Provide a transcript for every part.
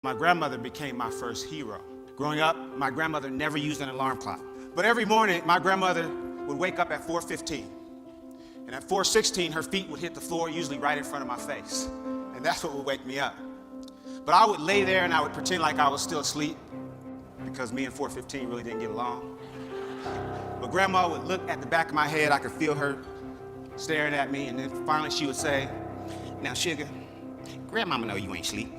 My grandmother became my first hero. Growing up, my grandmother never used an alarm clock. But every morning, my grandmother would wake up at 4:15. And at 4:16, her feet would hit the floor, usually right in front of my face. And that's what would wake me up. But I would lay there and I would pretend like I was still asleep because me and 4:15 really didn't get along. But grandma would look at the back of my head. I could feel her staring at me. And then finally she would say, "Now, sugar, grandmama know you ain't sleep.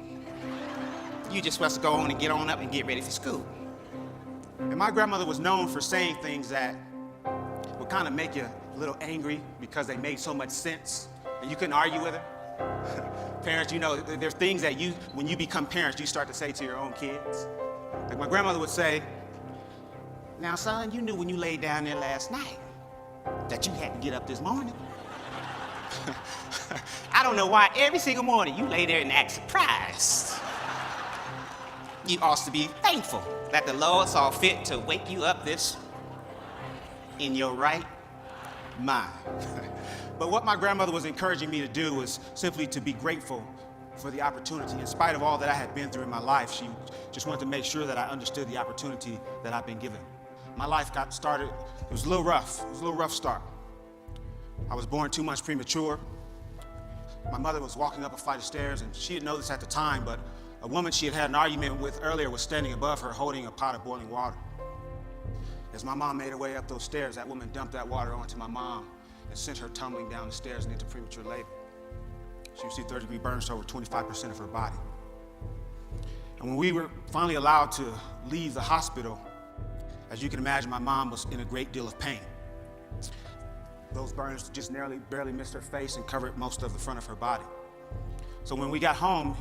You just supposed to go on and get on up and get ready for school." And my grandmother was known for saying things that would kind of make you a little angry because they made so much sense and you couldn't argue with her. Parents, you know, there's things that when you become parents, you start to say to your own kids. Like my grandmother would say, "Now, son, you knew when you laid down there last night that you had to get up this morning. I don't know why every single morning you lay there and act surprised. You ought to be thankful that the Lord saw fit to wake you up this in your right mind." But what my grandmother was encouraging me to do was simply to be grateful for the opportunity. In spite of all that I had been through in my life, she just wanted to make sure that I understood the opportunity that I've been given. My life got started, it was a little rough. It was a little rough start. I was born 2 months premature. My mother was walking up a flight of stairs, and she didn't know this at the time, but a woman she had an argument with earlier was standing above her holding a pot of boiling water. As my mom made her way up those stairs, that woman dumped that water onto my mom and sent her tumbling down the stairs and into premature labor. She received third-degree burns to over 25% of her body. And when we were finally allowed to leave the hospital, as you can imagine, my mom was in a great deal of pain. Those burns just barely missed her face and covered most of the front of her body. So when we got home,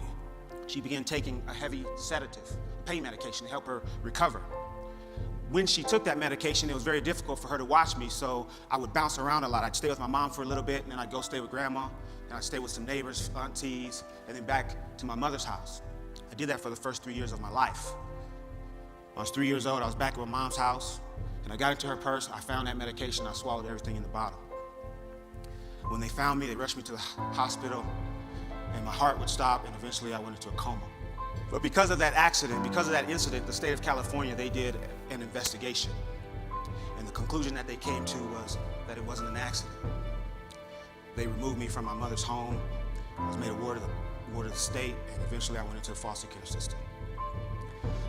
she began taking a heavy sedative, pain medication to help her recover. When she took that medication, it was very difficult for her to watch me, so I would bounce around a lot. I'd stay with my mom for a little bit, and then I'd go stay with grandma, and I'd stay with some neighbors, aunties, and then back to my mother's house. I did that for the first 3 years of my life. When I was 3 years old, I was back at my mom's house, and I got into her purse, I found that medication, I swallowed everything in the bottle. When they found me, they rushed me to the hospital, and my heart would stop, and eventually I went into a coma. But because of that accident, because of that incident, the state of California, they did an investigation. And the conclusion that they came to was that it wasn't an accident. They removed me from my mother's home. I was made a ward of the state, and eventually I went into the foster care system.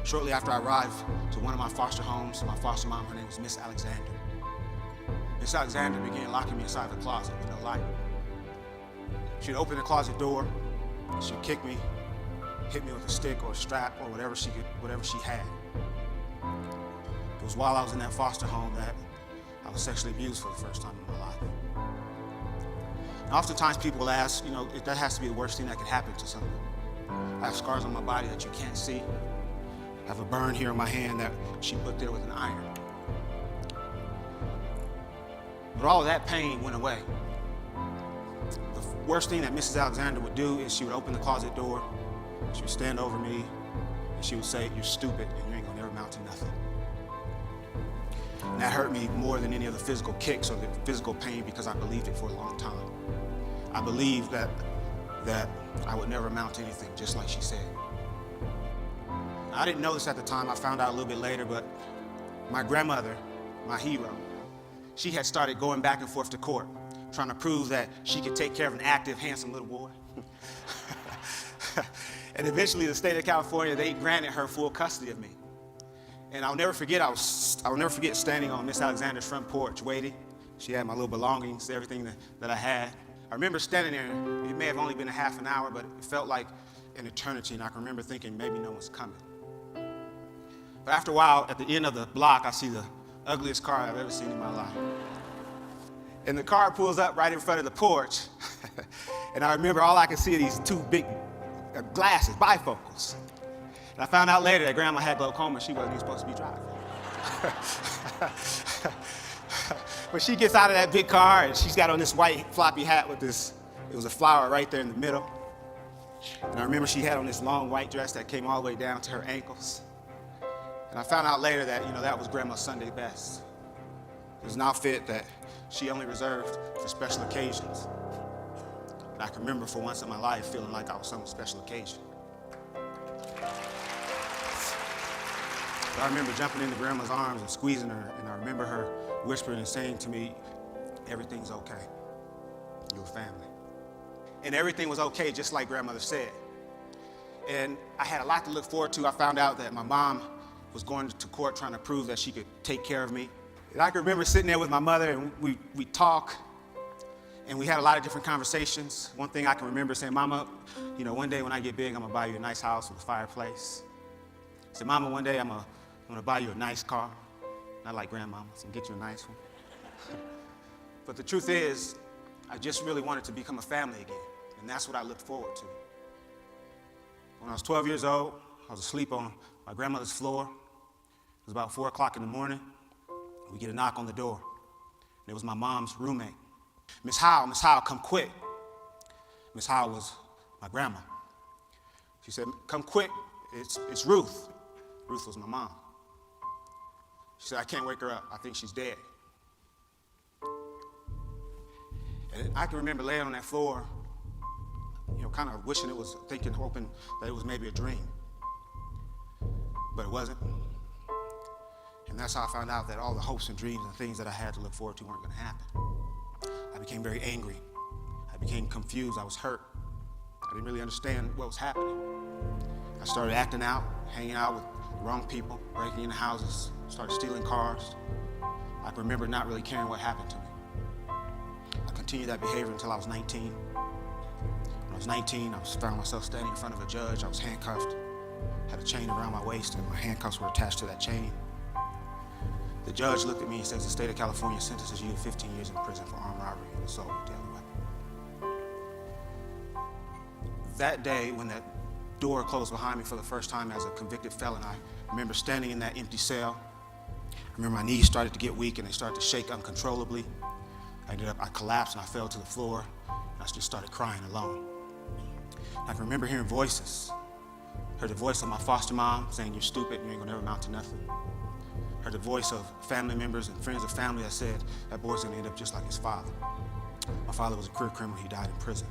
Shortly after I arrived to one of my foster homes, my foster mom, her name was Miss Alexander. Miss Alexander began locking me inside the closet with no light. She'd open the closet door, she'd kick me, hit me with a stick or a strap or whatever she had. It was while I was in that foster home that I was sexually abused for the first time in my life. And oftentimes people will ask, you know, if that has to be the worst thing that could happen to someone. I have scars on my body that you can't see. I have a burn here on my hand that she put there with an iron. But all of that pain went away. The worst thing that Mrs. Alexander would do is she would open the closet door, she would stand over me, and she would say, "You're stupid and you ain't gonna never amount to nothing." And that hurt me more than any of the physical kicks or the physical pain because I believed it for a long time. I believed that I would never amount to anything, just like she said. I didn't know this at the time, I found out a little bit later, but my grandmother, my hero, she had started going back and forth to court, trying to prove that she could take care of an active, handsome little boy. And eventually the state of California, they granted her full custody of me. And I'll never forget standing on Miss Alexander's front porch waiting. She had my little belongings, everything that I had. I remember standing there, it may have only been a half an hour, but it felt like an eternity, and I can remember thinking maybe no one's coming. But after a while, at the end of the block, I see the ugliest car I've ever seen in my life. And the car pulls up right in front of the porch, and I remember all I could see are these two big glasses, bifocals. And I found out later that grandma had glaucoma, she wasn't even supposed to be driving. But she gets out of that big car, and she's got on this white floppy hat with it was a flower right there in the middle. And I remember she had on this long white dress that came all the way down to her ankles. And I found out later that, that was grandma's Sunday best. It was an outfit that she only reserved for special occasions. And I can remember for once in my life feeling like I was some special occasion. I remember jumping into Grandma's arms and squeezing her, and I remember her whispering and saying to me, everything's okay. You're family. And everything was okay, just like Grandmother said. And I had a lot to look forward to. I found out that my mom was going to court trying to prove that she could take care of me. And I can remember sitting there with my mother, and we talk, and we had a lot of different conversations. One thing I can remember saying, Mama, you know, one day when I get big, I'm gonna buy you a nice house with a fireplace. I said, Mama, one day I'm gonna buy you a nice car. Not like grandmama's, and get you a nice one. But the truth is, I just really wanted to become a family again, and that's what I looked forward to. When I was 12 years old, I was asleep on my grandmother's floor. It was about 4 o'clock in the morning. We get a knock on the door. And it was my mom's roommate. Miss Howell, come quick. Miss Howell was my grandma. She said, come quick, it's Ruth. Ruth was my mom. She said, I can't wake her up. I think she's dead. And I can remember laying on that floor, you know, kind of wishing it was, thinking, hoping that it was maybe a dream. But it wasn't. And that's how I found out that all the hopes and dreams and things that I had to look forward to weren't going to happen. I became very angry. I became confused. I was hurt. I didn't really understand what was happening. I started acting out, hanging out with the wrong people, breaking into houses, started stealing cars. I can remember not really caring what happened to me. I continued that behavior until I was 19. When I was 19, I found myself standing in front of a judge. I was handcuffed, had a chain around my waist, and my handcuffs were attached to that chain. The judge looked at me and says, the state of California sentences you to 15 years in prison for armed robbery and assault with a deadly weapon. That day, when that door closed behind me for the first time as a convicted felon, I remember standing in that empty cell. I remember my knees started to get weak and they started to shake uncontrollably. I collapsed and I fell to the floor and I just started crying alone. I can remember hearing voices. Heard the voice of my foster mom saying, you're stupid, you ain't gonna never amount to nothing. Heard the voice of family members and friends of family that said, that boy's gonna end up just like his father. My father was a career criminal, he died in prison.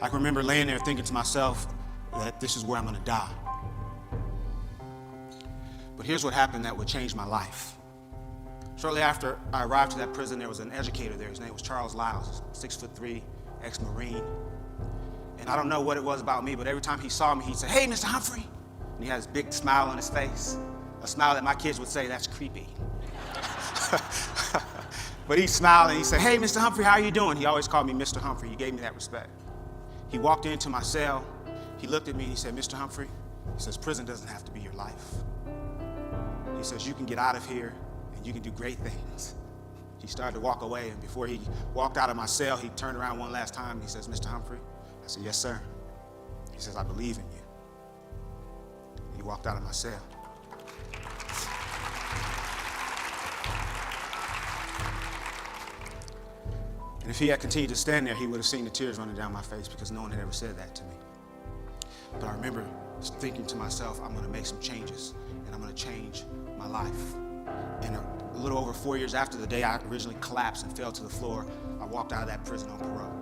I can remember laying there thinking to myself that this is where I'm gonna die. But here's what happened that would change my life. Shortly after I arrived to that prison, there was an educator there. His name was Charles Lyles, 6'3", ex-Marine. And I don't know what it was about me, but every time he saw me, he'd say, hey, Mr. Humphrey. And he had this big smile on his face, a smile that my kids would say, that's creepy. But he smiled and he said, hey, Mr. Humphrey, how are you doing? He always called me Mr. Humphrey. He gave me that respect. He walked into my cell. He looked at me and he said, Mr. Humphrey, he says, prison doesn't have to be your life. He says, you can get out of here and you can do great things. He started to walk away, and before he walked out of my cell, he turned around one last time and he says, Mr. Humphrey? I said, yes, sir. He says, I believe in you. He walked out of my cell. And if he had continued to stand there, he would have seen the tears running down my face because no one had ever said that to me. But I remember thinking to myself, I'm gonna make some changes and I'm gonna change my life. And a little over 4 years after the day I originally collapsed and fell to the floor, I walked out of that prison on parole.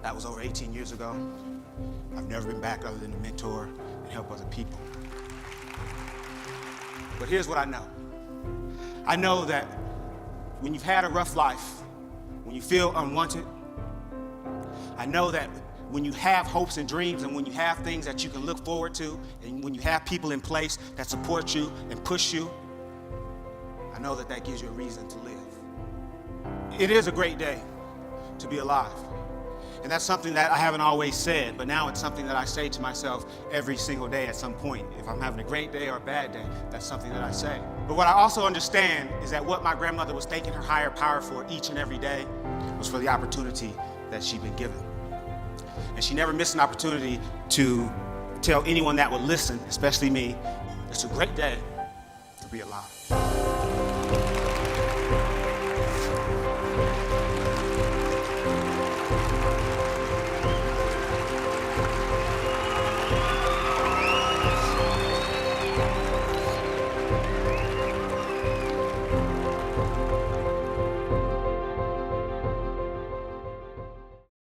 That was over 18 years ago. I've never been back other than to mentor and help other people. But here's what I know. I know that when you've had a rough life, when you feel unwanted, I know that when you have hopes and dreams and when you have things that you can look forward to and when you have people in place that support you and push you, I know that that gives you a reason to live. It is a great day to be alive. And that's something that I haven't always said, but now it's something that I say to myself every single day at some point. If I'm having a great day or a bad day, that's something that I say. But what I also understand is that what my grandmother was thanking her higher power for each and every day was for the opportunity that she'd been given. And she never missed an opportunity to tell anyone that would listen, especially me, it's a great day to be alive.